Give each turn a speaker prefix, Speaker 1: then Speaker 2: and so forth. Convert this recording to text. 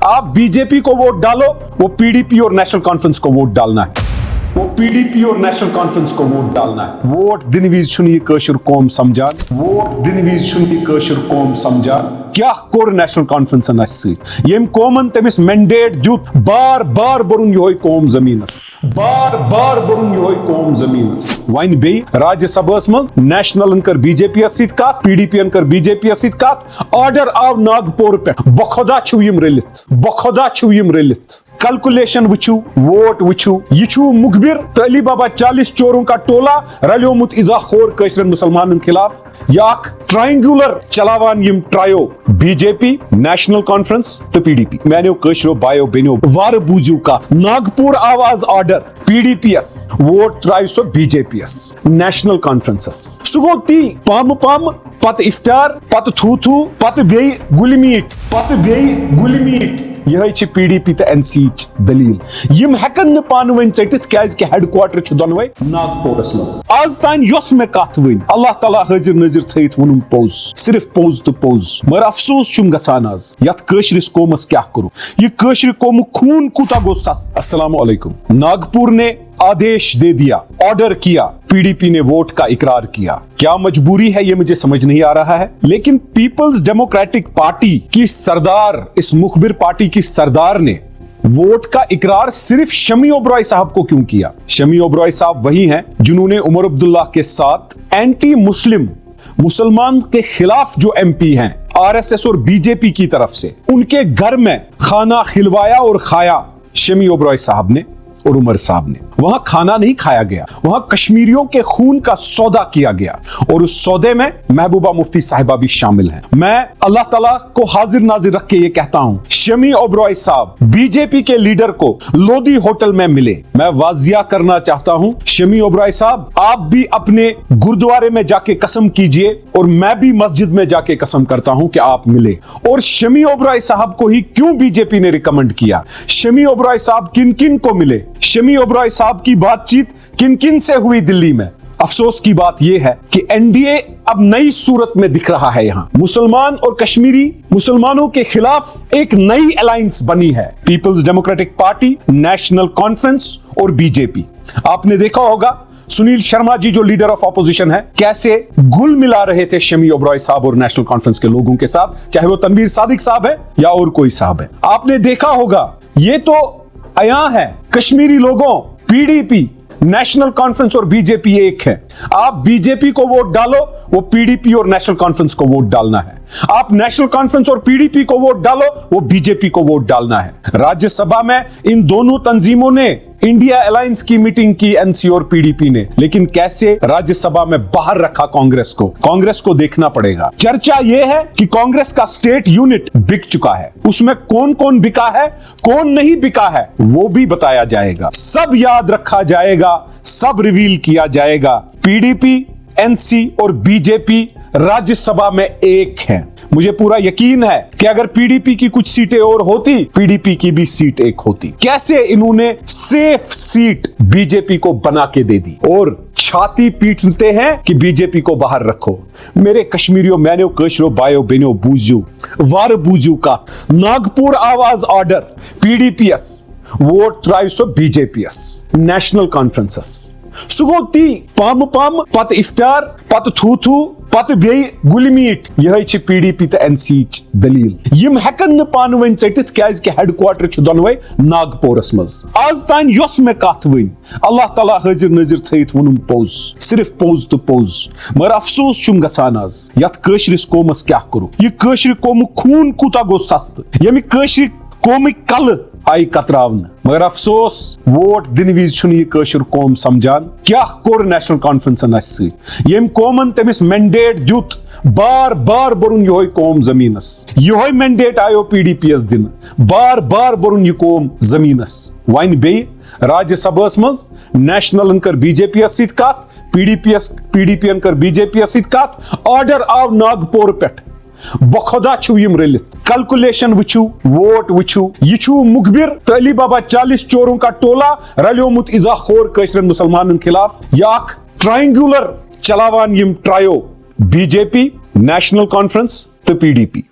Speaker 1: आप बीजेपी को वोट डालो, वो पीडीपी और नेशनल कॉन्फ्रेंस को वोट डालना है, वो पीडीपी और नेशनल कॉन्फ्रेंस को वोट डालना है। वोट दिन विज छुन ये कशर कौम समझान, वोट दिन विज छुन ये कशर कौम समझान क्या कोर नेशनल कॉन्फ्रेंसन यम कौमन तमिस मैंडेट दित बार बार बरुन योय कौम जमीनस, बार बार बरुन योय कौम जमीनस। वन बे राज्यसभास मज नेशनल कर बीजेपी सत कत, पीडीपी कर बीजेपी सत कत, ऑर्डर आव नागपुर पे बखुदा छु यम रलित, बखुदा छु यम रलित। कैलकुलेशन वुचू, वोट वुचू, यह मुखबिर अली बाबा 40 चोरों का टोला रलियोमुत इजाखोर कशरन मुसलमानन खिलाफ या ट्रायंगुलर चलावान यम ट्रायो बीजेपी, नेशनल कॉन्फ्रेंस तो पीडीपी। मैंने कशरो बायो बेनो वार बूजू का नागपुर आवाज ऑर्डर पीडीपीएस, वोट ट्राय सो बीजेपीएस, नेशनल कॉन्फ्रेंसस सुगो ती पम पम पत इफ्तार पत थू थू पत बे गुलमीट, पत बे गुलमीट। यह पीडीपी तो एनसी दलील यम हेकन न पान वन चटित क्या हेडक्वार्टर दोनवे नागपुरस मज। आज तान योस मे कथ वन अल्लाह ताला हाजिर नजर थयित वनुम पोज, सिर्फ पोज तो पोज। मगर अफसोस छुम गसान आज यथ कशरिस कौमस क्या करू, यह कशर कौम खून कूता गो सस्त। अस्सलाम वालेकुम। नागपुर ने आदेश दे दिया, ऑर्डर किया, पीडीपी ने वोट का इकरार किया। क्या मजबूरी है ये मुझे समझ नहीं आ रहा है, लेकिन पीपल्स डेमोक्रेटिक पार्टी की सरदार, इस मुखबिर पार्टी की सरदार ने वोट का इकरार सिर्फ शमी ओबरॉय साहब को क्यों किया? शमी ओबरॉय साहब वही हैं जिन्होंने उमर अब्दुल्ला के साथ एंटी मुस्लिम, मुसलमान के खिलाफ जो एमपी हैं आरएसएस और बीजेपी की तरफ से, उनके घर में खाना खिलवाया और खाया शमी ओबरॉय साहब ने और उमर साहब ने। वहां खाना नहीं खाया गया, वहां कश्मीरियों के खून का सौदा किया गया और उस सौदे में महबूबा मुफ्ती साहिबा भी शामिल हैं। मैं अल्लाह ताला को हाजिर नाजिर रख के ये कहता हूं, शमी ओबरॉय साहब बीजेपी के लीडर को लोधी होटल में मिले। मैं वाजिया करना चाहता हूं, शमी ओबरॉय साहब आप भी अपने गुरुद्वारे में जाके कसम कीजिए और मैं भी मस्जिद में जाके कसम करता हूं कि आप मिले। और शमी ओबरॉय साहब को ही क्यों बीजेपी ने रिकमेंड किया? शमी ओबरॉय साहब किन किन को मिले? शमी ओबरॉय साहब की बातचीत किन किन से हुई दिल्ली में? अफसोस की बात यह है कि एनडीए अब नई सूरत में दिख रहा है। यहां मुसलमान और कश्मीरी मुसलमानों के खिलाफ एक नई अलायंस बनी है, peoples democratic party, national conference और बीजेपी। आपने देखा होगा सुनील शर्मा जी जो लीडर ऑफ ऑपोजिशन है, कैसे गुल मिला रहे थे शमी ओबरॉय साहब और नेशनल कॉन्फ्रेंस के लोगों के साथ, चाहे वो तनवीर सादिक साहब है या और कोई साहब है। आपने देखा होगा ये तो अया है, कश्मीरी लोगों, पीडीपी, नेशनल कॉन्फ्रेंस और बीजेपी एक है। आप बीजेपी को वोट डालो, वो पीडीपी और नेशनल कॉन्फ्रेंस को वोट डालना है। आप नेशनल कॉन्फ्रेंस और पीडीपी को वोट डालो, वो बीजेपी को वोट डालना है। राज्यसभा में इन दोनों तंजीमों ने इंडिया अलायंस की मीटिंग की, एनसी और पीडीपी ने, लेकिन कैसे राज्यसभा में बाहर रखा कांग्रेस को। कांग्रेस को देखना पड़ेगा। चर्चा यह है कि कांग्रेस का स्टेट यूनिट बिक चुका है, उसमें कौन कौन बिका है, कौन नहीं बिका है, वो भी बताया जाएगा, सब याद रखा जाएगा, सब रिवील किया जाएगा। पीडीपी, एनसी और बीजेपी राज्यसभा में एक है। मुझे पूरा यकीन है कि अगर पीडीपी की कुछ सीटें और होती, पीडीपी की भी सीट एक होती। कैसे इन्होंने सेफ सीट बीजेपी को बना के दे दी और छाती पीटते हैं कि बीजेपी को बाहर रखो। मेरे कश्मीरियों, मैंने कशरो बायो बेनो बूजू वार बूजू का नागपुर आवाज ऑर्डर पीडीपीएस, वोट ट्राय सो बीजेपीएस, नेशनल कॉन्फ्रेंसस सुगो ती पम पम पत इफ्तार पत थू थू पत बे गुलमीट। यह पीडीपी तो एनसी दलील यम हेकन न पान वन चटित क्या हेडक्वार्टर दोनवे नागपुरस मज। आज तान योस मे कथ वन अल्लाह ताला हाजिर नजर थयित वनुम पोज, सिर्फ पोज तो पोज। मगर अफसोस छुम गसान आज यथ कशरिस कौमस क्या करू, यह कशर कौम खून कूता गो सस्त। यम कशर कौमिक कल आई कतरावन, मगर अफसोस वोट दिन विज छुन ये कशर कौम समझान क्या कोर नेशनल कॉन्फ्रेंसन यम कौमन तमिस मैंडेट दित बार बार बरुन योय कौम जमीनस। योय मैंडेट आयो पीडीपीएस दिन, बार बार बरुन यह कौम जमीनस। वन बे राज्यसभास मज नेशनल कर बीजेपी सत कत, पीडीपी कर बीजेपी सत कत, ऑर्डर आव नागपुर पे बखुदा छु यम रलित। कैलकुलेशन वुचू, वोट वुचू, यह मुखबिर अली बाबा 40 चोरों का टोला रलियोमुत इजाखोर कशरन मुसलमानन खिलाफ या ट्रायंगुलर चलावान यम ट्रायो बीजेपी, नेशनल कॉन्फ्रेंस तो पीडीपी।